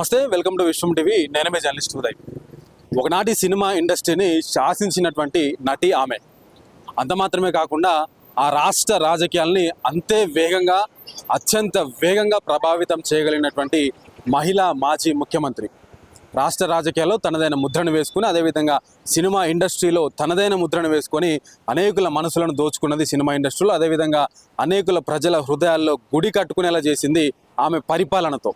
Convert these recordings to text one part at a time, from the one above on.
నమస్తే, welcome to Vishwam TV. నేనమే journalist Uday. ఒకనాటి cinema ఇండస్ట్రీని శాసించినటువంటి నటి ఆమె. అంత మాత్రమే కాకుండా ఆ రాష్ట్ర రాజకీయాల్ని అంతే వేగంగా, అత్యంత వేగంగా ప్రభావితం చేయగలిగినటువంటి మహిళా మాజీ ముఖ్యమంత్రి. రాష్ట్ర రాజకీయాల్లో తనదైన ముద్రను వేసుకుని, అదేవిధంగా సినిమా ఇండస్ట్రీలో తనదైన ముద్రను వేసుకొని అనేకుల మనసులను దోచుకున్నది సినిమా ఇండస్ట్రీలో. అదేవిధంగా అనేకుల ప్రజల హృదయాల్లో గుడి కట్టుకునేలా చేసింది ఆమె పరిపాలనతో.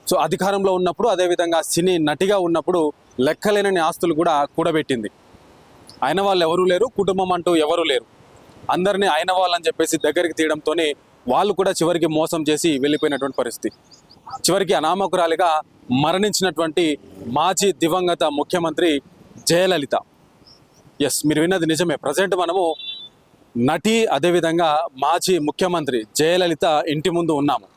సో అధికారంలో ఉన్నప్పుడు, అదేవిధంగా సినీ నటిగా ఉన్నప్పుడు లెక్కలేనని ఆస్తులు కూడా కూడబెట్టింది. అయిన వాళ్ళు ఎవరూ లేరు, కుటుంబం అంటూ ఎవరూ లేరు. అందరినీ అయిన వాళ్ళని చెప్పేసి దగ్గరికి తీయడంతో వాళ్ళు కూడా చివరికి మోసం చేసి వెళ్ళిపోయినటువంటి పరిస్థితి. చివరికి అనామకురాలిగా మరణించినటువంటి మాజీ దివంగత ముఖ్యమంత్రి జయలలిత. ఎస్, మీరు విన్నది నిజమే. ప్రజెంట్ మనము నటి, అదేవిధంగా మాజీ ముఖ్యమంత్రి జయలలిత ఇంటి ముందు ఉన్నాము.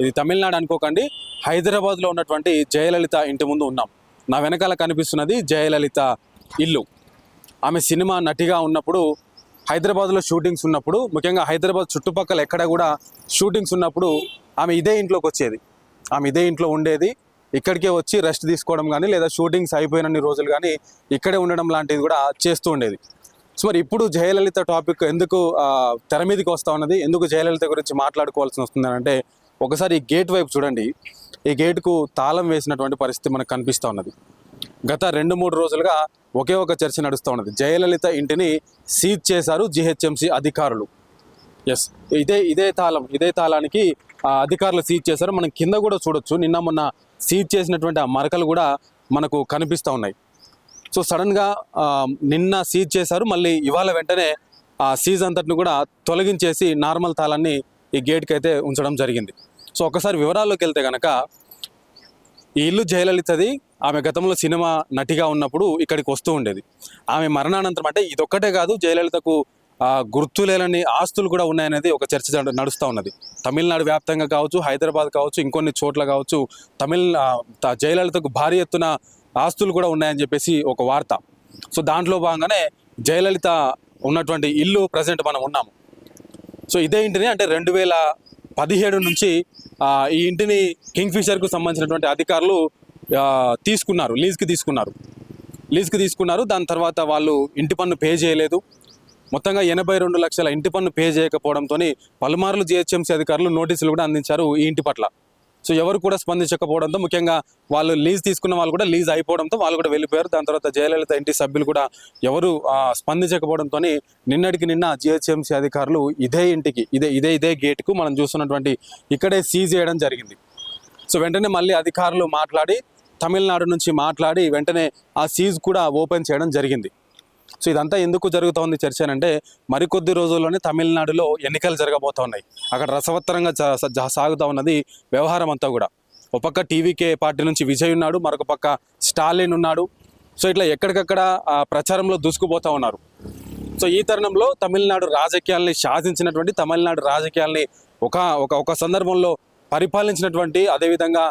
ఇది తమిళనాడు అనుకోకండి, హైదరాబాద్లో ఉన్నటువంటి జయలలిత ఇంటి ముందు ఉన్నాం. నా వెనకాల కనిపిస్తున్నది జయలలిత ఇల్లు. ఆమె సినిమా నటిగా ఉన్నప్పుడు, హైదరాబాద్లో షూటింగ్స్ ఉన్నప్పుడు, ముఖ్యంగా హైదరాబాద్ చుట్టుపక్కల ఎక్కడ కూడా షూటింగ్స్ ఉన్నప్పుడు ఆమె ఇదే ఇంట్లోకి వచ్చేది. ఆమె ఇదే ఇంట్లో ఉండేది. ఇక్కడికే వచ్చి రెస్ట్ తీసుకోవడం కానీ, లేదా షూటింగ్స్ అయిపోయినన్ని రోజులు కానీ ఇక్కడే ఉండడం లాంటిది కూడా చేస్తూ ఉండేది. సో మరి ఇప్పుడు జయలలిత టాపిక్ ఎందుకు తెర మీదకి వస్తూ ఉన్నది, ఎందుకు జయలలిత గురించి మాట్లాడుకోవాల్సి వస్తుంది అంటే, ఒకసారి ఈ గేట్ వైపు చూడండి. ఈ గేటుకు తాళం వేసినటువంటి పరిస్థితి మనకు కనిపిస్తూ ఉన్నది. గత 2-3 రోజులుగా ఒకే ఒక చర్చ నడుస్తూ ఉన్నది. జయలలిత ఇంటిని సీజ్ చేశారు జిహెచ్ఎంసీ అధికారులు. ఎస్, ఇదే తాళానికి అధికారులు సీజ్ చేశారు. మనం కింద కూడా చూడొచ్చు. నిన్న మొన్న సీజ్ చేసినటువంటి ఆ మరకలు కూడా మనకు కనిపిస్తూ ఉన్నాయి. సో సడన్గా నిన్న సీజ్ చేశారు, మళ్ళీ ఇవాళ వెంటనే ఆ సీజ్ అంతటిని కూడా తొలగించేసి నార్మల్ తాళాన్ని ఈ గేట్కి అయితే ఉంచడం జరిగింది. సో ఒకసారి వివరాల్లోకి వెళ్తే కనుక, ఈ ఇల్లు జయలలితది. ఆమె గతంలో సినిమా నటిగా ఉన్నప్పుడు ఇక్కడికి వస్తూ ఉండేది. ఆమె మరణానంతరం, అంటే ఇదొక్కటే కాదు, జయలలితకు గుర్తులేని ఆస్తులు కూడా ఉన్నాయనేది ఒక చర్చ నడుస్తూ ఉన్నది. తమిళనాడు వ్యాప్తంగా కావచ్చు, హైదరాబాద్ కావచ్చు, ఇంకొన్ని చోట్ల కావచ్చు, జయలలితకు భారీ ఎత్తున ఆస్తులు కూడా ఉన్నాయని చెప్పేసి ఒక వార్త. సో దాంట్లో భాగంగానే జయలలిత ఉన్నటువంటి ఇల్లు ప్రజెంట్ మనం ఉన్నాము. సో ఇదే ఇంటిని, అంటే 2017 నుంచి ఈ ఇంటిని కింగ్ఫిషర్కు సంబంధించినటువంటి అధికారులు లీజ్కి తీసుకున్నారు. దాని తర్వాత వాళ్ళు ఇంటి పన్ను పే చేయలేదు. మొత్తంగా 82 లక్షల ఇంటి పన్ను పే చేయకపోవడంతో పలుమార్లు జిహెచ్ఎంసీ అధికారులు నోటీసులు కూడా అందించారు ఈ ఇంటి పట్ల. సో ఎవరు కూడా స్పందించకపోవడంతో, ముఖ్యంగా వాళ్ళు లీజ్ తీసుకున్న వాళ్ళు కూడా లీజ్ అయిపోవడంతో వాళ్ళు కూడా వెళ్ళిపోయారు. దాని తర్వాత జయలలిత ఇంటి సభ్యులు కూడా ఎవరు స్పందించకపోవడంతో నిన్నటికి నిన్న జిహెచ్ఎంసీ అధికారులు ఇదే ఇంటికి, ఇదే గేట్కు మనం చూస్తున్నటువంటి ఇక్కడే సీజ్ చేయడం జరిగింది. సో వెంటనే మళ్ళీ అధికారులు మాట్లాడి, తమిళనాడు నుంచి మాట్లాడి వెంటనే ఆ సీజ్ కూడా ఓపెన్ చేయడం జరిగింది. సో ఇదంతా ఎందుకు జరుగుతోంది చర్చ అంటే, మరికొద్ది రోజుల్లోనే తమిళనాడులో ఎన్నికలు జరగబోతూ ఉన్నాయి. అక్కడ రసవత్తరంగా సాగుతూ ఉన్నది వ్యవహారం అంతా కూడా. ఒక పక్క టీవీకే పార్టీ నుంచి విజయ్ ఉన్నాడు, మరొక పక్క స్టాలిన్ ఉన్నాడు. సో ఇట్లా ఎక్కడికక్కడ ప్రచారంలో దూసుకుపోతూ ఉన్నారు. సో ఈ తరుణంలో తమిళనాడు రాజకీయాల్ని శాసించినటువంటి, తమిళనాడు రాజకీయాల్ని ఒక సందర్భంలో పరిపాలించినటువంటి, అదేవిధంగా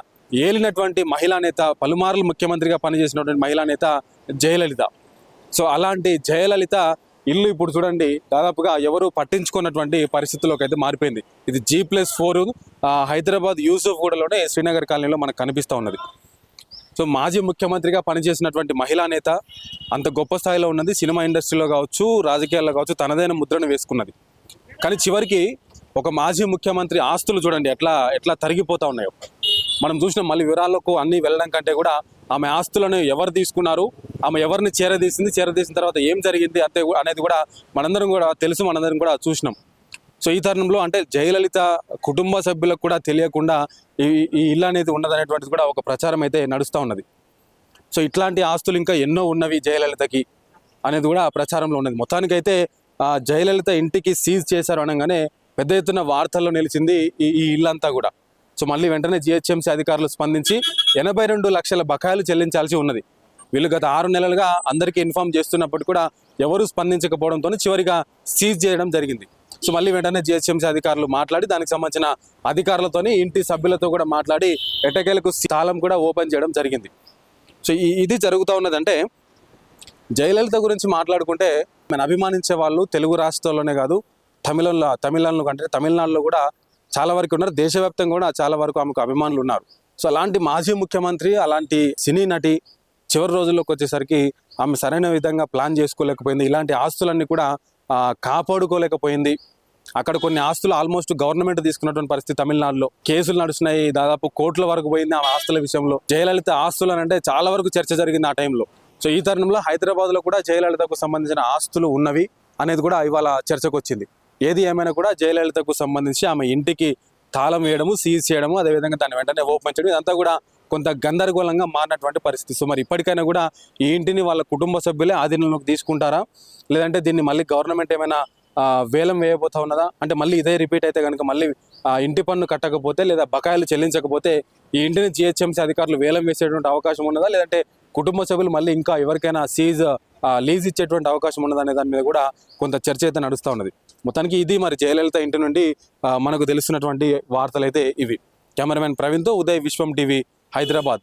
ఏలినటువంటి మహిళా నేత, పలుమార్లు ముఖ్యమంత్రిగా పనిచేసినటువంటి మహిళా నేత జయలలిత. సో అలాంటి జయలలిత ఇల్లు ఇప్పుడు చూడండి, దాదాపుగా ఎవరు పట్టించుకున్నటువంటి పరిస్థితుల్లోకి అయితే మారిపోయింది. ఇది G+4 హైదరాబాద్ యూసుఫ్గూడలోనే శ్రీనగర్ కాలనీలో మనకు కనిపిస్తూ ఉన్నది. సో మాజీ ముఖ్యమంత్రిగా పనిచేసినటువంటి మహిళా నేత అంత గొప్ప స్థాయిలో ఉన్నది. సినిమా ఇండస్ట్రీలో కావచ్చు, రాజకీయాల్లో కావచ్చు, తనదైన ముద్రను వేసుకున్నది. కానీ చివరికి ఒక మాజీ ముఖ్యమంత్రి ఆస్తులు చూడండి ఎట్లా తరిగిపోతూ ఉన్నాయో మనం చూసినాం. మళ్ళీ వివరాలకు అన్నీ వెళ్ళడం కంటే కూడా ఆమె ఆస్తులను ఎవరు తీసుకున్నారు, ఆమె ఎవరిని చేరదీసిన తర్వాత ఏం జరిగింది అనేది కూడా మనందరం కూడా తెలుసు, మనందరం కూడా చూసినాం. సో ఈ తరుణంలో అంటే జయలలిత కుటుంబ సభ్యులకు కూడా తెలియకుండా ఈ ఇల్లు అనేది ఉన్నదనేటువంటిది కూడా ఒక ప్రచారం అయితే నడుస్తూ ఉన్నది. సో ఇట్లాంటి ఆస్తులు ఇంకా ఎన్నో ఉన్నవి జయలలితకి అనేది కూడా ప్రచారంలో ఉన్నది. మొత్తానికైతే జయలలిత ఇంటికి సీజ్ చేశారు అనగానే పెద్ద ఎత్తున వార్తల్లో నిలిచింది ఈ ఇల్లంతా కూడా. సో మళ్ళీ వెంటనే జిహెచ్ఎంసీ అధికారులు స్పందించి 82 లక్షల బకాయిలు చెల్లించాల్సి ఉన్నది. వీళ్ళు గత 6 నెలలుగా అందరికీ ఇన్ఫార్మ్ చేస్తున్నప్పటికీ కూడా ఎవరు స్పందించకపోవడంతో చివరిగా సీజ్ చేయడం జరిగింది. సో మళ్ళీ వెంటనే జిహెచ్ఎంసీ అధికారులు మాట్లాడి, దానికి సంబంధించిన అధికారులతోని ఇంటి సభ్యులతో కూడా మాట్లాడి ఎట్టకేలకు తాళం కూడా ఓపెన్ చేయడం జరిగింది. సో ఇది జరుగుతూ ఉన్నదంటే, జయలలిత గురించి మాట్లాడుకుంటే మనం అభిమానించే వాళ్ళు తెలుగు రాష్ట్రాల్లోనే కాదు, తమిళనాడులో కూడా చాలా వరకు ఉన్నారు. దేశవ్యాప్తంగా కూడా చాలా వరకు ఆమెకు అభిమానులు ఉన్నారు. సో అలాంటి మాజీ ముఖ్యమంత్రి, అలాంటి సినీ నటి చివరి రోజుల్లోకి వచ్చేసరికి ఆమె సరైన విధంగా ప్లాన్ చేసుకోలేకపోయింది. ఇలాంటి ఆస్తులన్నీ కూడా కాపాడుకోలేకపోయింది. అక్కడ కొన్ని ఆస్తులు ఆల్మోస్ట్ గవర్నమెంట్ తీసుకున్నటువంటి పరిస్థితి. తమిళనాడులో కేసులు నడుస్తున్నాయి, దాదాపు కోట్ల వరకు పోయింది ఆ ఆస్తుల విషయంలో. జయలలిత ఆస్తులు అంటే చాలా వరకు చర్చ జరిగింది ఆ టైంలో. సో ఈ తరుణంలో హైదరాబాద్లో కూడా జయలలితకు సంబంధించిన ఆస్తులు ఉన్నవి అనేది కూడా ఇవాళ చర్చకు వచ్చింది. ఏది ఏమైనా కూడా జయలలితకు సంబంధించి ఆమె ఇంటికి తాళం వేయడము, సీజ్ చేయడము, అదేవిధంగా దాన్ని వెంటనే ఓపెన్ చేయడం, ఇదంతా కూడా కొంత గందరగోళంగా మారినటువంటి పరిస్థితి. సో మరి ఇప్పటికైనా కూడా ఈ ఇంటిని వాళ్ళ కుటుంబ సభ్యులే ఆధీనంలోకి తీసుకుంటారా, లేదంటే దీన్ని మళ్ళీ గవర్నమెంట్ ఏమైనా వేలం వేయబోతా ఉన్నదా? అంటే మళ్ళీ ఇదే రిపీట్ అయితే కనుక మళ్ళీ ఇంటి పన్ను కట్టకపోతే లేదా బకాయిలు చెల్లించకపోతే ఈ ఇంటిని జిహెచ్ఎంసీ అధికారులు వేలం వేసేటువంటి అవకాశం ఉన్నదా, లేదంటే కుటుంబ సభ్యులు మళ్ళీ ఇంకా ఎవరికైనా లీజ్ ఇచ్చేటువంటి అవకాశం ఉన్నదా అనే దాని మీద కూడా కొంత చర్చ అయితే నడుస్తూ ఉన్నది. మొత్తానికి ఇది మరి జయలలిత ఇంటి నుండి మనకు తెలుస్తున్నటువంటి వార్తలు అయితే ఇవి. కెమెరామెన్ ప్రవీణ్తో ఉదయ్, విశ్వం టీవీ, హైదరాబాద్.